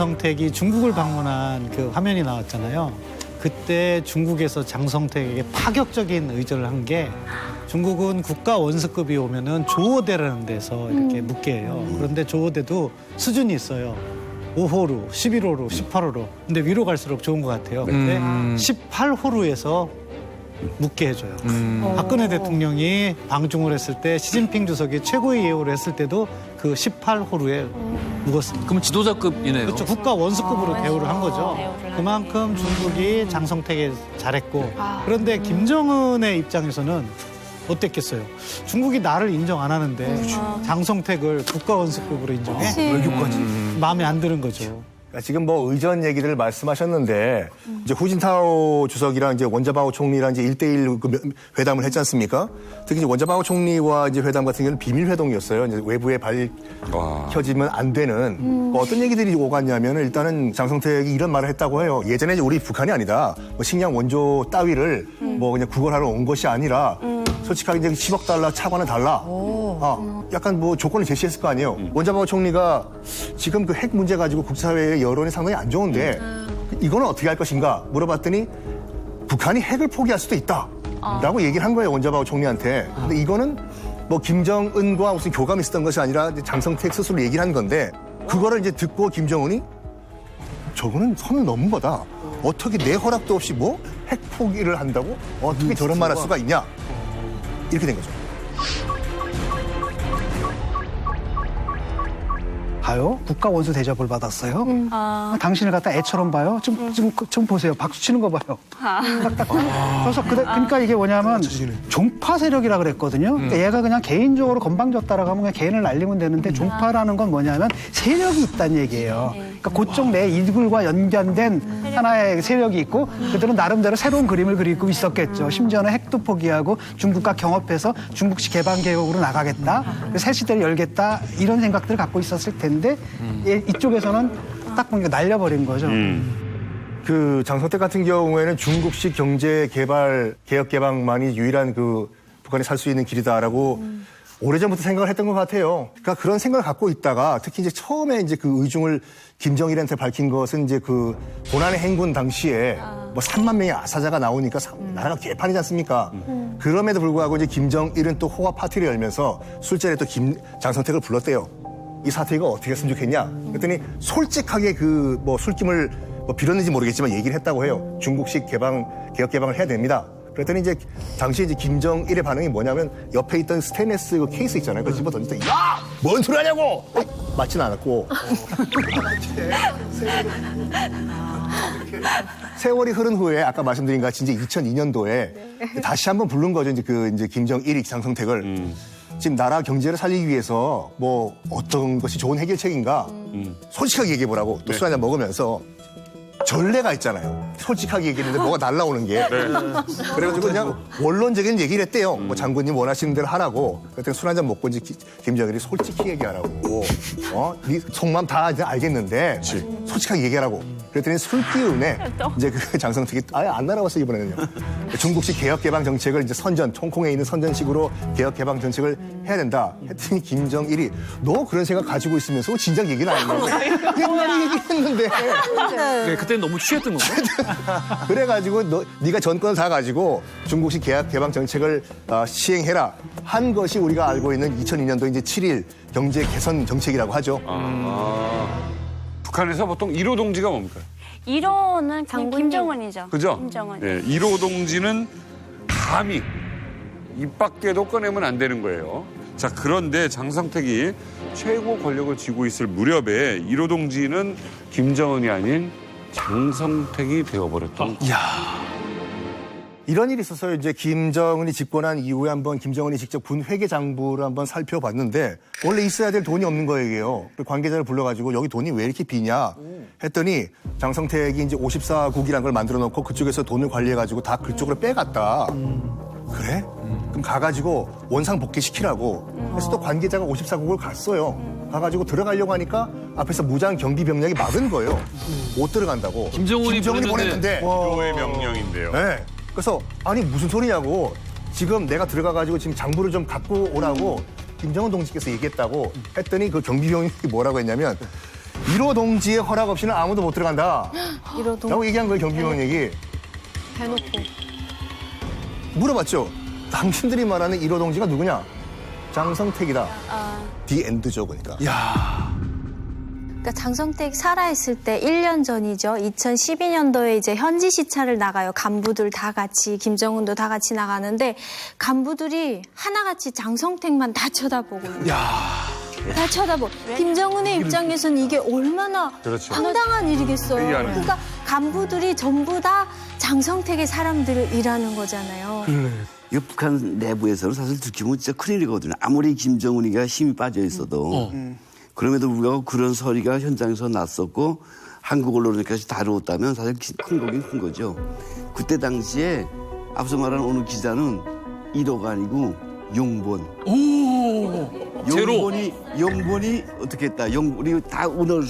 장성택이 중국을 방문한 그 화면이 나왔잖아요. 그때 중국에서 장성택에게 파격적인 의절을 한 게 중국은 국가 원수급이 오면은 조어대라는 데서 이렇게 묻게 해요. 그런데 조어대도 수준이 있어요. 5호루, 11호루, 18호루. 근데 위로 갈수록 좋은 것 같아요. 근데 18호루에서 묻게 해줘요. 박근혜 대통령이 방중을 했을 때 시진핑 주석이 최고의 예우를 했을 때도 그 18호루에 묵었습니다. 그럼 지도자급이네요. 그렇죠. 국가 원수급으로 대우를 한 거죠. 그만큼 중국이 장성택에 잘했고 그런데 김정은의 입장에서는 어땠겠어요? 중국이 나를 인정 안 하는데 장성택을 국가 원수급으로 인정해? 외교까지. 마음에 안 드는 거죠. 지금 뭐 의전 얘기를 말씀하셨는데 이제 후진타오 주석이랑 이제 원자바오 총리랑 이제 1대1 회담을 했지 않습니까? 특히 이제 원자바오 총리와 이제 회담 같은 경우는 비밀 회동이었어요. 이제 외부에 밝혀지면 안 되는 어떤 얘기들이 오갔냐면은 일단은 장성택이 이런 말을 했다고 해요. 예전에 이제 우리 북한이 아니다. 뭐 식량 원조 따위를 뭐 그냥 구걸하러 온 것이 아니라 솔직하게 이제 10억 달러 차관을 달라. 약간 뭐 조건을 제시했을 거 아니에요. 원자바오 총리가 지금 그 핵 문제 가지고 국제사회의 여론이 상당히 안 좋은데 이거는 어떻게 할 것인가 물어봤더니 북한이 핵을 포기할 수도 있다. 라고 얘기를 한 거예요. 원자바오 총리한테. 근데 이거는 뭐 김정은과 무슨 교감이 있었던 것이 아니라 장성택 스스로 얘기를 한 건데 그거를 이제 듣고 김정은이 저거는 선을 넘은 거다. 어떻게 내 허락도 없이 뭐 핵 포기를 한다고? 어떻게 저런 말 할 수가 있냐? 이렇게 된 거죠. 봐요. 국가 원수 대접을 받았어요. 당신을 갖다 애처럼 봐요. 좀 보세요. 박수 치는 거 봐요. 딱딱. 그래서 그러니까 이게 뭐냐면 종파 세력이라 그랬거든요. 그러니까 얘가 그냥 개인적으로 건방졌다라고 하면 그냥 개인을 날리면 되는데 종파라는 건 뭐냐면 세력이 있다는 얘기예요. 그러니까 그쪽 내 이들과 연관된 하나의 세력이 있고 그들은 나름대로 새로운 그림을 그리고 있었겠죠. 심지어는 핵도 포기하고 중국과 경합해서 중국식 개방 개혁으로 나가겠다. 새 시대를 열겠다. 이런 생각들을 갖고 있었을 텐데 이쪽에서는 딱 보니까 날려버린 거죠. 그 장성택 같은 경우에는 중국식 경제 개발, 개혁 개방만이 유일한 그 북한이 살 수 있는 길이다라고 오래전부터 생각을 했던 것 같아요. 그러니까 그런 생각을 갖고 있다가 특히 이제 처음에 이제 그 의중을 김정일한테 밝힌 것은 이제 그 고난의 행군 당시에 뭐 3만 명의 아사자가 나오니까 나라가 개판이지 않습니까? 그럼에도 불구하고 이제 김정일은 또 호화 파티를 열면서 술자리에 또 장성택을 불렀대요. 이 사태가 어떻게 했으면 좋겠냐? 그랬더니 솔직하게 그 뭐 술김을 뭐 빌었는지 모르겠지만 얘기를 했다고 해요. 중국식 개혁 개방을 해야 됩니다. 그랬더니 이제 당시 이제 김정일의 반응이 뭐냐면 옆에 있던 스테인레스 그 케이스 있잖아요. 그거 집어 던졌더니 야! 뭔 소리 하냐고! 맞지는 않았고. 세월이 흐른 후에 아까 말씀드린 같이 이제 2002년도에 다시 한번 부른 거죠. 이제 김정일이 장성택을. 지금 나라 경제를 살리기 위해서 뭐 어떤 것이 좋은 해결책인가 솔직하게 얘기해보라고 또 술 한잔 먹으면서 전례가 있잖아요. 솔직하게 얘기했는데 뭐가 날라오는 게. 그래가지고 그냥 원론적인 얘기를 했대요. 뭐 장군님 원하시는 대로 하라고. 그랬더니 술 한잔 먹고 이제 김정일이 솔직히 얘기하라고. 네 속마음 다 이제 알겠는데 솔직하게 얘기하라고. 그랬더니 술 기운에 이제 그 장성택이 아예 안 날아왔어 이번에는요. 중국식 개혁 개방 정책을 이제 홍콩에 있는 선전식으로 개혁 개방 정책을 해야 된다. 했더니 김정일이 너 그런 생각 가지고 있으면서 진작 얘기를 안 했는데 옛날에 얘기했는데. 네, 그때는 너무 취했던 건가? 그래가지고 네가 전권 다 가지고 중국식 개방 정책을 시행해라 한 것이 우리가 알고 있는 2002년도 이제 7일 경제 개선 정책이라고 하죠. 북한에서 보통 1호 동지가 뭡니까? 1호는 김정은이죠. 그죠? 김정은. 네, 1호 동지는 감히 입 밖에도 꺼내면 안 되는 거예요. 자, 그런데 장성택이 최고 권력을 쥐고 있을 무렵에 1호 동지는 김정은이 아닌 장성택이 되어버렸던. 이런 일이 있었어요. 이제 김정은이 집권한 이후에 한번 김정은이 직접 군 회계장부를 한번 살펴봤는데 원래 있어야 될 돈이 없는 거예요. 관계자를 불러가지고 여기 돈이 왜 이렇게 비냐 했더니 장성택이 이제 54국이라는 걸 만들어 놓고 그쪽에서 돈을 관리해가지고 다 그쪽으로 빼갔다. 그래? 그럼 가가지고 원상 복귀시키라고. 그래서 또 관계자가 54국을 갔어요. 가가지고 들어가려고 하니까 앞에서 무장 경비 병력이 막은 거예요. 못 들어간다고. 김정은이 보냈는데. 일호의 명령인데요. 네. 그래서 아니 무슨 소리냐고. 지금 내가 들어가가지고 지금 장부를 좀 갖고 오라고 김정은 동지께서 얘기했다고 했더니 그 경비병이 뭐라고 했냐면 1호 동지의 허락 없이는 아무도 못 들어간다. 이러동 라고 얘기한 거예요, 경비원 얘기. 대놓고. 물어봤죠. 당신들이 말하는 1호 동지가 누구냐? 장성택이다. 디 엔드죠, 그러니까. 그러니까 장성택 살아있을 때 1년 전이죠. 2012년도에 이제 현지 시찰을 나가요. 간부들 다 같이, 김정은도 다 같이 나가는데 간부들이 하나같이 장성택만 다 쳐다보고 있는 거예요. 다 쳐다보고. 김정은의 입장에서는 이게 얼마나 그렇죠. 황당한 일이겠어요. 회의하는 그러니까 간부들이 전부 다 장성택의 사람들을 일하는 거잖아요. 이 북한 내부에서는 사실 들키면 진짜 큰일이거든요. 아무리 김정은이가 힘이 빠져 있어도. 그럼에도 불구하고 그런 소리가 현장에서 났었고 한국 언론에까지 다루었다면 사실 큰 거긴 큰 거죠. 그때 당시에 앞서 말한 어느 기자는 1호가 아니고 용본. 제로. 용본이 어떻게 했다. 우리 다 운을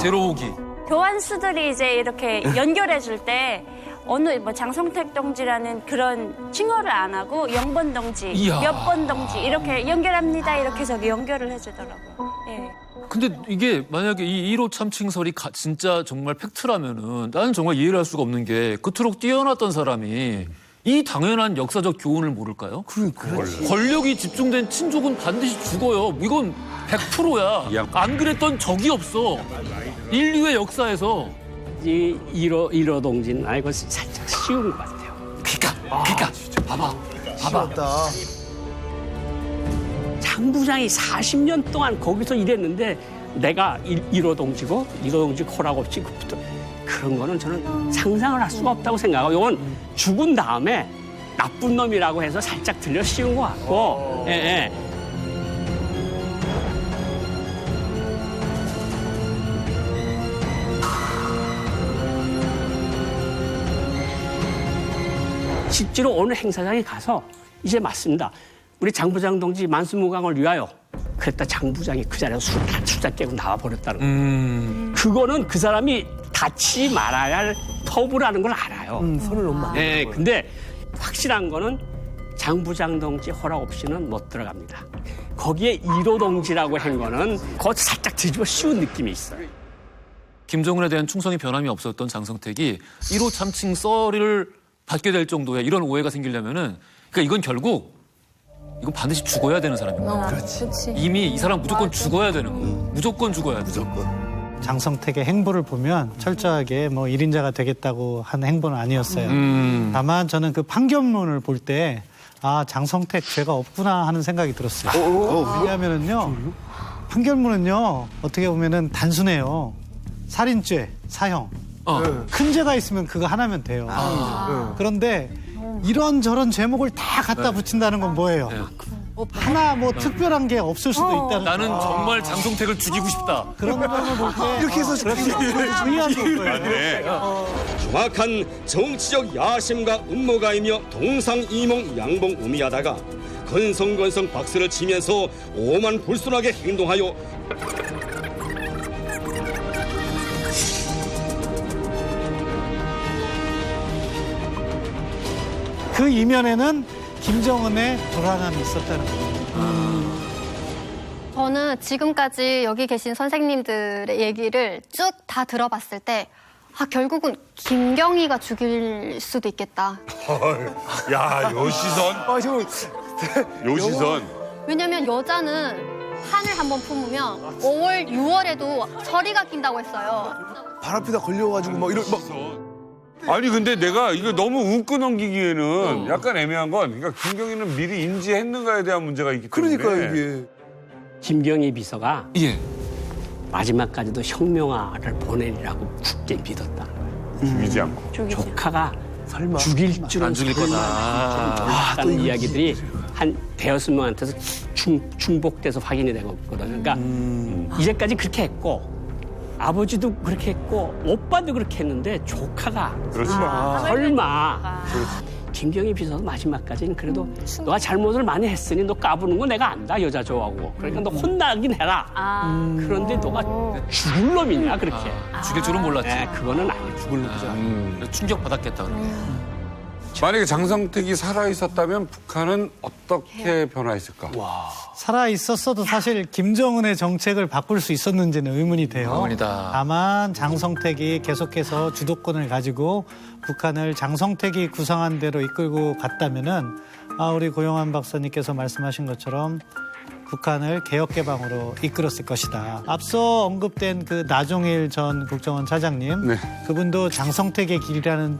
제로 오기. 교환수들이 이제 이렇게 연결해줄 때 어느 뭐 장성택 동지라는 그런 칭호를 안 하고 영번 동지, 이야. 몇 번 동지 이렇게 연결합니다. 이렇게 해서 연결을 해주더라고요. 예. 근데 이게 만약에 이 1호 참칭설이 진짜 정말 팩트라면은 나는 정말 이해를 할 수가 없는 게 그토록 뛰어났던 사람이 이 당연한 역사적 교훈을 모를까요? 권력이 집중된 친족은 반드시 죽어요. 이건 100%야. 안 그랬던 적이 없어. 인류의 역사에서. 이 1호 동지는 이거 살짝 쉬운 것 같아요. 그러니까 봐봐. 장 부장이 40년 동안 거기서 일했는데 내가 1호 동지고 1호 동지 허락 없이 그런 거는 저는 상상을 할 수가 없다고 생각하고 이건 죽은 다음에 나쁜 놈이라고 해서 살짝 들려 씌운 것 같고 예. 실제로 어느 행사장에 가서 이제 맞습니다. 우리 장 부장 동지 만수무강을 위하여 그랬다 장 부장이 그 자리에서 술다 깨고 나와버렸다는 거예요. 그거는 그 사람이 다치지 말아야 할 터부라는 걸 알아요. 손을 놓으면 네, 근데 확실한 거는 장 부장 동지 허락 없이는 못 들어갑니다. 거기에 1호 동지라고 한 거는 그거 살짝 뒤집어 씌운 느낌이 있어요. 김정은에 대한 충성이 변함이 없었던 장성택이 1호 참칭 썰을 받게 될 정도의 이런 오해가 생기려면은 그러니까 이건 결국 이건 반드시 죽어야 되는 사람입니다. 그렇지. 이미 이 사람 무조건 죽어야 되는 거예요. 무조건 죽어야 돼. 장성택의 행보를 보면 철저하게 뭐 1인자가 되겠다고 한 행보는 아니었어요. 다만 저는 그 판결문을 볼 때 아, 장성택 죄가 없구나 하는 생각이 들었어요. 왜냐하면은요, 판결문은요, 어떻게 보면은 단순해요. 살인죄, 사형. 큰 죄가 있으면 그거 하나면 돼요. 그런데 이런저런 제목을 다 갖다 붙인다는 건 뭐예요? 하나 뭐 특별한 게 없을 수도 있다는 나는 정말 장성택을 죽이고 싶다. 그런 점을 볼 때 이렇게 해서 중요한 거예요. 정확한 정치적 야심과 음모가이며 동상이몽 양봉우미하다가 건성건성 박수를 치면서 오만불순하게 행동하여 그 이면에는 김정은의 불안함이 있었다는 거예요. 저는 지금까지 여기 계신 선생님들의 얘기를 쭉 다 들어봤을 때 결국은 김경희가 죽일 수도 있겠다. 야, 요 시선. 요 시선. 왜냐면 여자는 한을 한번 품으면 5월, 6월에도 저리가 낀다고 했어요. 발 앞에다 걸려가지고 막 이런 막 아니 근데 내가 이거 너무 웃고 넘기기에는 약간 애매한 건 그러니까 김경희는 미리 인지했는가에 대한 문제가 있기 때문에. 그러니까요 이게. 김경희 비서가 예. 마지막까지도 혁명화를 보내리라고 굳게 믿었다. 죽이지 않고. 조카가 설마. 죽일 줄은 안 죽일 거다. 라는 이야기들이 한 대여섯 명한테서 중복돼서 확인이 되고 있거든요. 그러니까 이제까지 그렇게 했고 아버지도 그렇게 했고 오빠도 그렇게 했는데 조카가 그렇지. 설마 김경희 비서도 마지막까지는 그래도 너가 잘못을 많이 했으니 너 까부는 거 내가 안다 여자 좋아하고 그러니까 너 혼나긴 해라. 그런데 너가 죽을 놈이냐 그렇게. 죽일 줄은 몰랐지. 네, 그거는 아니에요. 죽을 놈이죠. 충격 받았겠다. 만약에 장성택이 살아 있었다면 북한은 어떻게 변화했을까? 살아 있었어도 사실 김정은의 정책을 바꿀 수 있었는지는 의문이 돼요. 의문이다. 다만 장성택이 계속해서 주도권을 가지고 북한을 장성택이 구상한 대로 이끌고 갔다면은 우리 고영한 박사님께서 말씀하신 것처럼 북한을 개혁개방으로 이끌었을 것이다. 앞서 언급된 그 나종일 전 국정원 차장님, 네. 그분도 장성택의 길이라는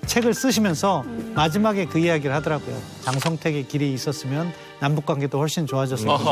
책을 쓰시면서 마지막에 그 이야기를 하더라고요. 장성택의 길이 있었으면 남북관계도 훨씬 좋아졌을 것이다.